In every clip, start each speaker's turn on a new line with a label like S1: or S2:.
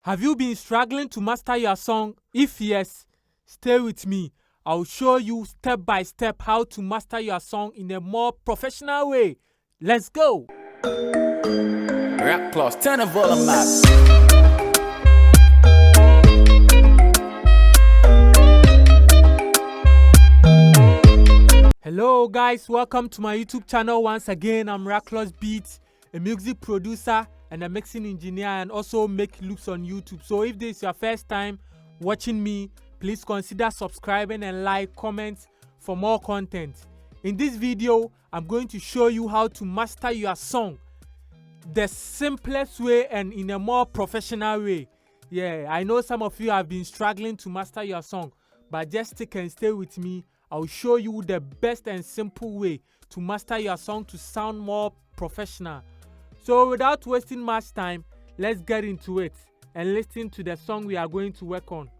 S1: Have you been struggling to master your song? If yes, stay with me. I'll show you step by step how to master your song in a more professional way. Let's go!
S2: Rap plus, turn the volume up.
S1: Hello guys, welcome to my YouTube channel once again. I'm Reckless Beats, a music producer and a mixing engineer, and also make loops on YouTube. So if this is your first time watching me, please consider subscribing and like, comment for more content. In this video, I'm going to show you how to master your song the simplest way and in a more professional way. Yeah, I know some of you have been struggling to master your song, but just stick and stay with me. I'll show you the best and simple way to master your song to sound more professional. So without wasting much time, let's get into it and listen to the song we are going to work on.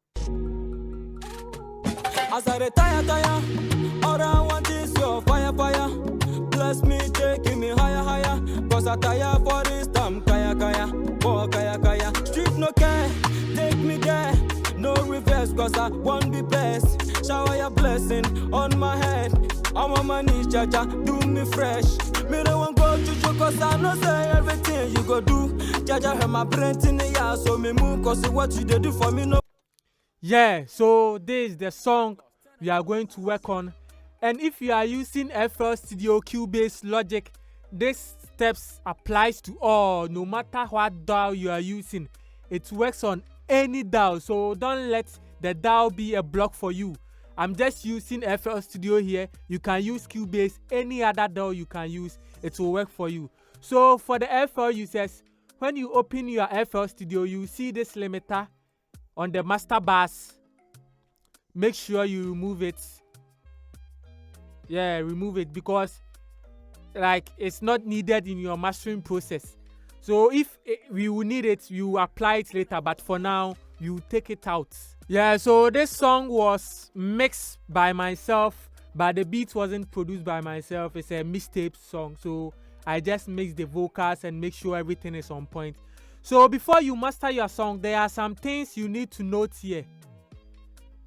S3: As I retire, all I want is your fire. Bless me, taking me higher. Cause I tire for this time, kaya. Street no care, take me there. No reverse, cause I won't be blessed. Shower your blessing on my head. I'm on my knees, Jaja, do me fresh. Me don't want go to you, cause I know say everything you go do. Jaja, have my brain in the air, so me move, cause what you do for me, no.
S1: Yeah, so this is the song we are going to work on. And if you are using FL Studio, Cubase, Logic, these steps applies to all, no matter what DAW you are using. It works on any DAW, so don't let the DAW be a block for you. I'm just using FL Studio here. You can use Cubase, any other DAW you can use, it will work for you. So for the FL users, when you open your FL Studio, you see this limiter on the master bus. Make sure you remove it. Yeah, remove it, because like it's not needed in your mastering process. So if we will need it, you apply it later, but for now you take it out. Yeah, so this song was mixed by myself, but the beat wasn't produced by myself. It's a mixtape song, so I just mix the vocals and make sure everything is on point. So before you master your song, there are some things you need to note here.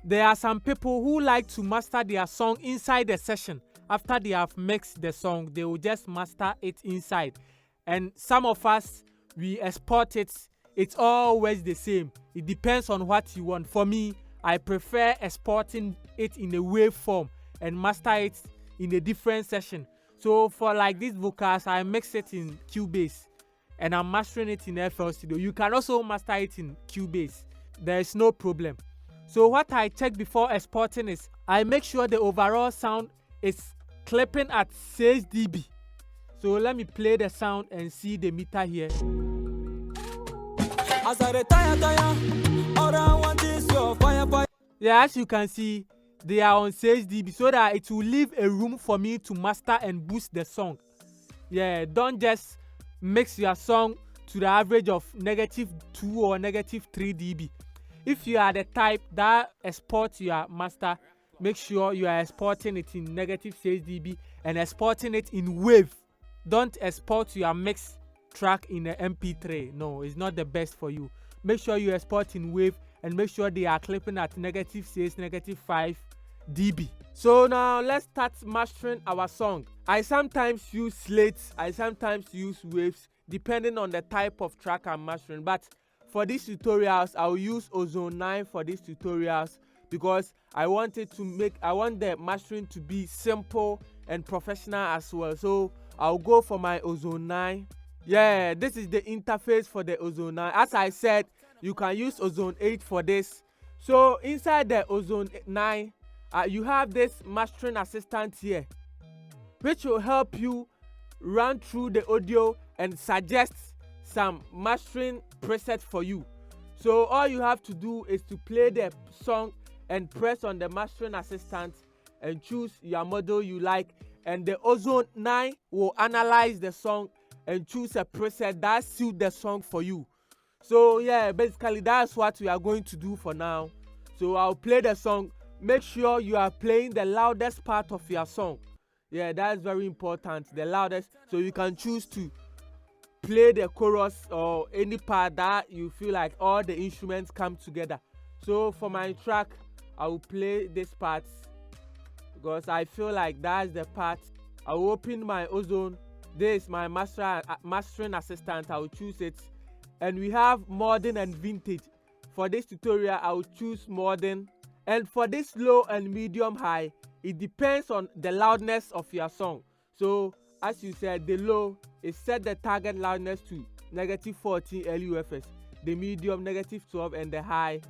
S1: There are some people who like to master their song inside the session. After they have mixed the song, they will just master it inside. And some of us, we export it. It's always the same. It depends on what you want. For me, I prefer exporting it in a wave form and master it in a different session. So for like these vocals, I mix it in Cubase and I'm mastering it in FL Studio. You can also master it in Cubase. There is no problem. So what I check before exporting is I make sure the overall sound is clipping at 6 dB. So let me play the sound and see the meter here.
S3: As I retire, all I want is your fire.
S1: Yeah, as you can see, they are on 6 dB, so that it will leave a room for me to master and boost the song. Yeah, don't just mix your song to the average of -2 or -3 dB. If you are the type that exports your master, make sure you are exporting it in -6 dB and exporting it in wave. Don't export your mix track in an MP3. No, it's not the best for you. Make sure you export in wave and make sure they are clipping at -6, -5 dB. So now let's start mastering our song. I sometimes use slates, I sometimes use waves, depending on the type of track I'm mastering. But for these tutorials, I'll use Ozone 9 for these tutorials because I want the mastering to be simple and professional as well. So I'll go for my Ozone 9. Yeah, this is the interface for the Ozone 9. As I said, you can use Ozone 8 for this. So inside the Ozone 9, you have this mastering assistant here, which will help you run through the audio and suggest some mastering preset for you. So all you have to do is to play the song and press on the mastering assistant and choose your model you like, and the Ozone 9 will analyze the song and choose a preset that suits the song for you. So yeah, basically that's what we are going to do for now. So I'll play the song. Make sure you are playing the loudest part of your song. Yeah, that's very important, the loudest, so you can choose to play the chorus or any part that you feel like all the instruments come together. So for my track, I will play this part because I feel like that's the part. I will open my ozone. This is my mastering assistant. I will choose it, and we have modern and vintage. For this tutorial, I will choose modern, and for this low and medium high, it depends on the loudness of your song. So as you said, the low is set the target loudness to -14 LUFS, the medium -12, and the high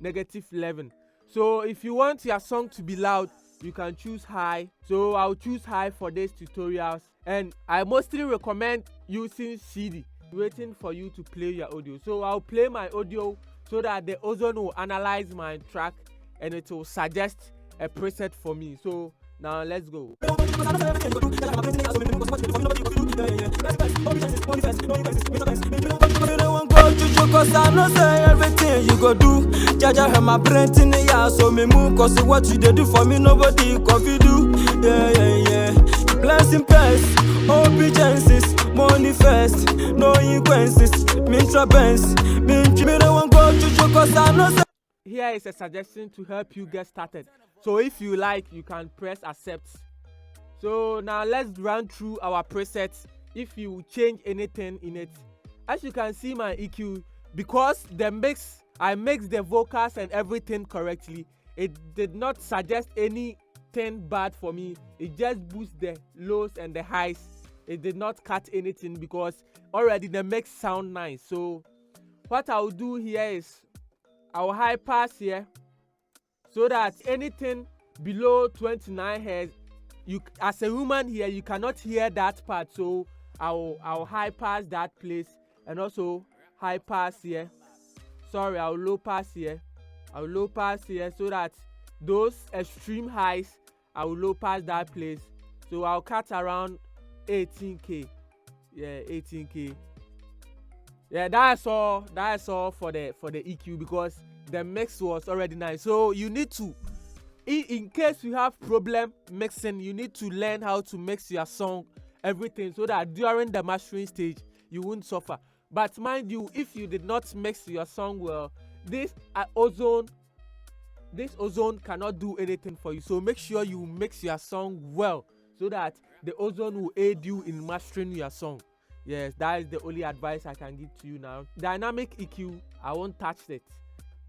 S1: -11. So if you want your song to be loud, you can choose high. So I'll choose high for these tutorials, and I mostly recommend using CD, waiting for you to play your audio. So I'll play my audio so that the ozone will analyze my track and it will suggest a preset for me. So now let's go.
S3: Cause I know say everything you go do. Jaja have my brain in the air, so me move. Cause what you do for me, nobody can do. Yeah. Blessing pass, obediences, money first, no inquences. Mintra Benz, me don't want go to cause I know say.
S1: Here is a suggestion to help you get started. So if you like, you can press accept. So now let's run through our presets. If you change anything in it, as you can see my EQ, because I mixed the vocals and everything correctly, it did not suggest anything bad for me. It just boosts the lows and the highs. It did not cut anything because already the mix sound nice. So what I'll do here is I'll high pass here so that anything below 29 Hz, you as a human here, you cannot hear that part. So I'll high pass that place, and also high pass here. Sorry, I'll low pass here. I'll low pass here so that those extreme highs, I will low pass that place. So I'll cut around 18K. Yeah, 18K. Yeah, that's all for the EQ, because the mix was already nice. So you need to, in case you have problem mixing, you need to learn how to mix your song, everything, so that during the mastering stage you won't suffer. But mind you, if you did not mix your song well, this ozone cannot do anything for you. So make sure you mix your song well so that the ozone will aid you in mastering your song. Yes, that is the only advice I can give to you now. Dynamic EQ, I won't touch it.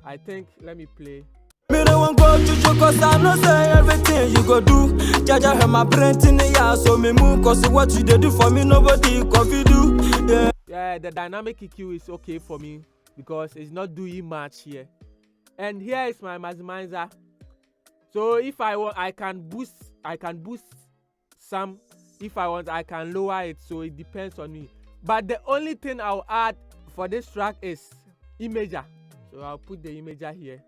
S1: I think, let me play.
S3: Me don't want go to cause I know say everything you go do. Jaja have my brain in the air, so me move. Cause what you do for me, nobody can do.
S1: Yeah, the dynamic EQ is okay for me because it's not doing much here. And here is my maximizer. So if I want, I can boost some. If I want, I can lower it. So it depends on me. But the only thing I'll add for this track is imager. So I'll put the imager here.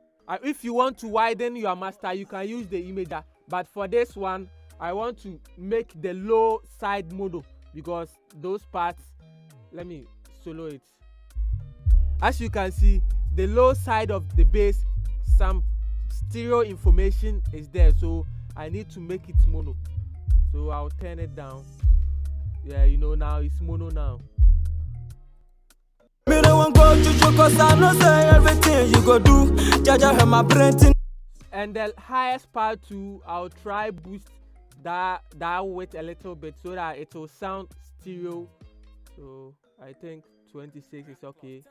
S1: If you want to widen your master, you can use the imager. But for this one, I want to make the low side mono because those parts, let me solo it. As you can see, the low side of the bass, some stereo information is there, so I need to make it mono. So I'll turn it down. Yeah, you know, now it's mono now.
S3: Me don't want go to cause I know say everything you go do. Jaja have my brain in.
S1: And the highest part too, I'll try boost that width a little bit so that it will sound stereo. So I think 26 is okay.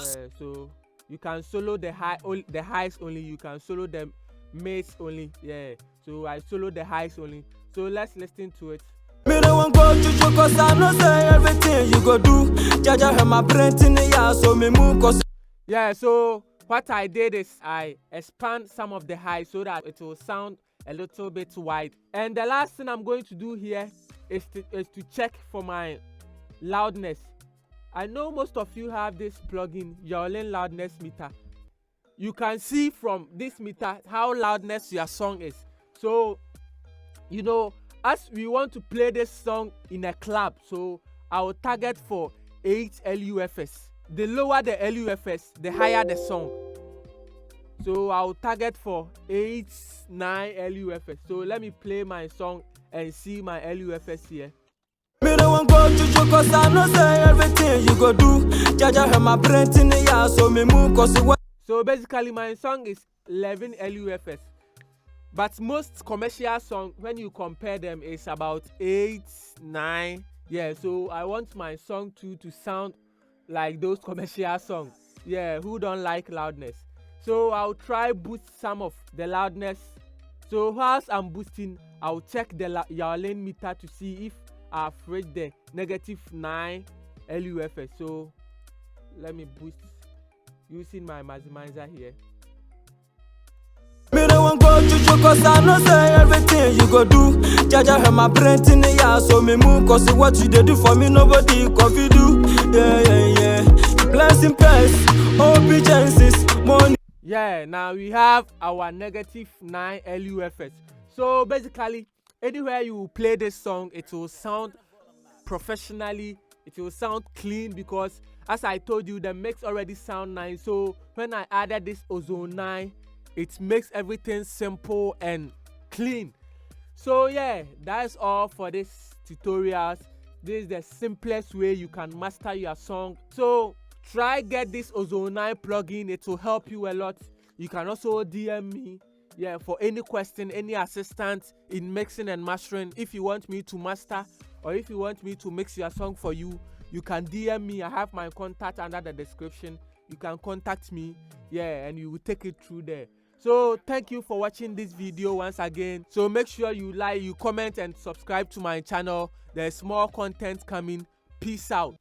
S1: Yeah, so you can solo the highs only. You can solo the mids only. Yeah, so I solo the highs only. So let's listen to it.
S3: Me don't want go to cause I know say everything you go do. Jaja have my brain in the air, so me move. Cause
S1: yeah, so what I did is I expand some of the highs so that it will sound a little bit wide. And the last thing I'm going to do here is to check for my loudness. I know most of you have this plugin, Violin loudness meter. You can see from this meter how loudness your song is. So, you know, as we want to play this song in a club, so I will target for 8 LUFS. The lower the LUFS, the higher the song. So I'll target for 8, 9 LUFS. So let me play my song and see my LUFS here.
S3: Me don't want go to you cause I know say everything you go do. Jaja have my brain in the air, so me move cause it.
S1: So basically my song is 11 LUFS. But most commercial songs, when you compare them, is about 8, 9. Yeah, so I want my song too to sound like those commercial songs. Yeah, who don't like loudness? So I'll try boost some of the loudness. So whilst I'm boosting, I'll check the yaw lane meter to see if I've reached the -9 LUFS. So let me boost using my maximizer here.
S3: Me don't want go to you cause I know say everything you go do. Jaja have my brain in the air, so me move cause what you dey do for me nobody can do. Yeah. Blessing pace, obediences, money.
S1: Yeah, now we have our -9 LUFS. So basically, anywhere you play this song, it will sound professionally, it will sound clean, because as I told you, the mix already sound nice. So when I added this ozone 9, it makes everything simple and clean. So yeah, that's all for this tutorials. This is the simplest way you can master your song. So try get this ozone 9 plugin, it will help you a lot. You can also DM me, yeah, for any question, any assistance in mixing and mastering. If you want me to master or if you want me to mix your song for you, you can DM me. I have my contact under the description. You can contact me, yeah, and you will take it through there. So thank you for watching this video once again. So make sure you like, you comment and subscribe to my channel. There's more content coming. Peace out.